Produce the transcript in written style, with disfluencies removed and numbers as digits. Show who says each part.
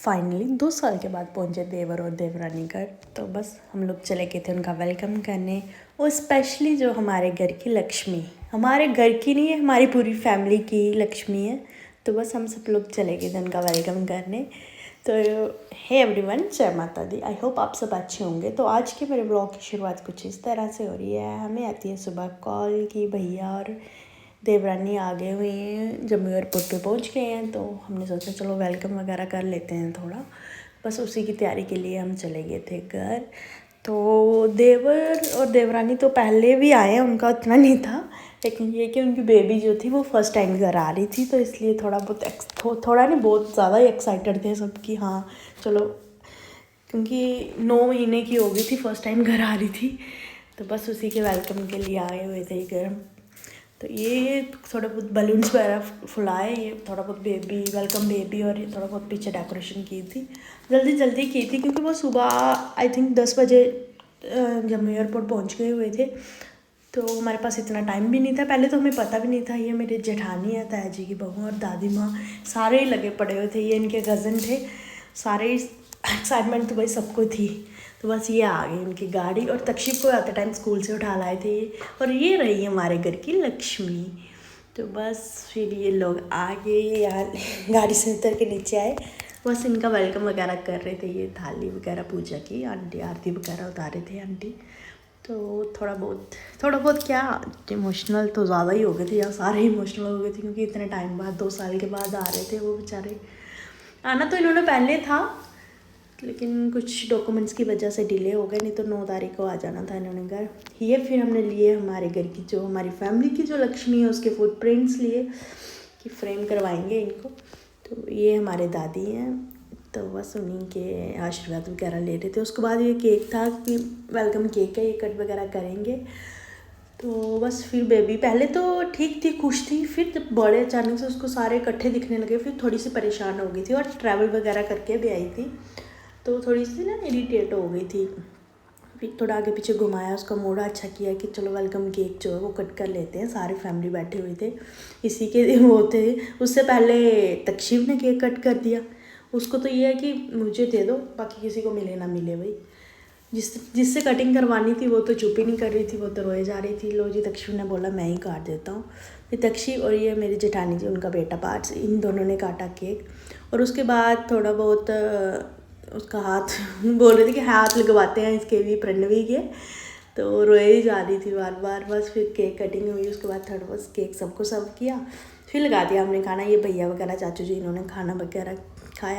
Speaker 1: Finally 2 साल के बाद पहुंचे देवर और देवरानी घर। तो बस हम लोग चले गए थे उनका वेलकम करने, और स्पेशली जो हमारे घर की लक्ष्मी, हमारे घर की नहीं है, हमारी पूरी फैमिली की लक्ष्मी है। तो बस हम सब लोग चले गए थे उनका वेलकम करने। तो हे एवरीवन, जय माता दी। आई होप आप सब अच्छे होंगे। तो आज के मेरे ब्लॉग की शुरुआत कुछ इस तरह से हो रही है। हमें आती है सुबह कॉल कि भैया और देवरानी आ गए हुए हैं, जम्मू एयरपोर्ट पे पहुंच गए हैं। तो हमने सोचा चलो वेलकम वगैरह कर लेते हैं थोड़ा, बस उसी की तैयारी के लिए हम चले गए थे घर। तो देवर और देवरानी तो पहले भी आए हैं, उनका उतना नहीं था, लेकिन ये कि उनकी बेबी जो थी वो फर्स्ट टाइम घर आ रही थी, तो इसलिए थोड़ा नहीं बहुत ज़्यादा ही एक्साइटेड थे सब कि हाँ चलो, क्योंकि 9 महीने की हो गई थी, फर्स्ट टाइम घर आ रही थी। तो बस उसी के वेलकम के लिए आए हुए थे घर। तो ये थोड़ा बहुत बलून्स वगैरह फुलाए, ये थोड़ा बहुत बेबी वेलकम बेबी, और ये थोड़ा बहुत पीछे डेकोरेशन की थी, जल्दी जल्दी की थी, क्योंकि वो सुबह आई थिंक 10 बजे जम्मू एयरपोर्ट पहुंच गए हुए थे। तो हमारे पास इतना टाइम भी नहीं था। पहले तो हमें पता भी नहीं था। ये मेरे जेठानी है, ताया जी की बहू, और दादी माँ सारे ही लगे पड़े हुए थे। ये इनके कज़न थे, सारे एक्साइटमेंट तो भाई सबको थी। तो बस ये आ गई उनकी गाड़ी, और तक्षिप को आते टाइम स्कूल से उठा लाए थे ये, और ये रही हमारे घर की लक्ष्मी। तो बस फिर ये लोग आ गए यहाँ, गाड़ी से उतर के नीचे आए, बस इनका वेलकम वगैरह कर रहे थे। ये थाली वगैरह पूजा की, आंटी आरती वगैरह उतारे थे आंटी। तो थोड़ा बहुत क्या, इमोशनल तो ज़्यादा ही हो गए थे, या सारे इमोशनल हो गए थे, क्योंकि इतने टाइम बाद 2 साल के बाद आ रहे थे वो बेचारे। आना तो इन्होंने पहले था, लेकिन कुछ डॉक्यूमेंट्स की वजह से डिले हो गए, नहीं तो 9 तारीख को आ जाना था इन्होंने घर। ये फिर हमने लिए हमारे घर की, जो हमारी फैमिली की जो लक्ष्मी है, उसके फुटप्रिंट्स लिए कि फ्रेम करवाएंगे इनको। तो ये हमारे दादी हैं, तो बस उन्हीं के आशीर्वाद वगैरह ले रहे थे। उसके बाद ये केक था कि वेलकम केक है, ये कट वगैरह करेंगे। तो बस फिर बेबी पहले तो ठीक थी, खुश थी, फिर जब बड़े अचानक से उसको सारे इकट्ठे दिखने लगे, फिर थोड़ी सी परेशान हो गई थी, और ट्रैवल वगैरह करके भी आई थी, तो थोड़ी सी ना इरिटेट हो गई थी। फिर थोड़ा आगे पीछे घुमाया, उसका मूड अच्छा किया कि चलो वेलकम केक जो है वो कट कर लेते हैं। सारी फैमिली बैठे हुए थे, इसी के वो थे। उससे पहले तक्षिप ने केक कट कर दिया। उसको तो ये है कि मुझे दे दो, बाकी किसी को मिले ना मिले भाई। जिससे कटिंग करवानी थी वो तो चुप ही नहीं कर रही थी, वो तो रोए जा रही थी। लो जी, तक्षिप ने बोला मैं ही काट देता हूँ। फिर तक्षिप और ये मेरी जेठानी जी, उनका बेटा पार्ट्स, इन दोनों ने काटा केक। और उसके बाद थोड़ा बहुत उसका हाथ बोल रही थी कि हाथ लगवाते हैं इसके भी, प्रणवी के। तो रोए ही जा रही थी बार बार। बस फिर केक कटिंग हुई, उसके बाद थोड़ा बहुत केक सबको सर्व किया, फिर लगा दिया हमने खाना। ये भैया वगैरह चाचू जी, इन्होंने खाना वगैरह खाया।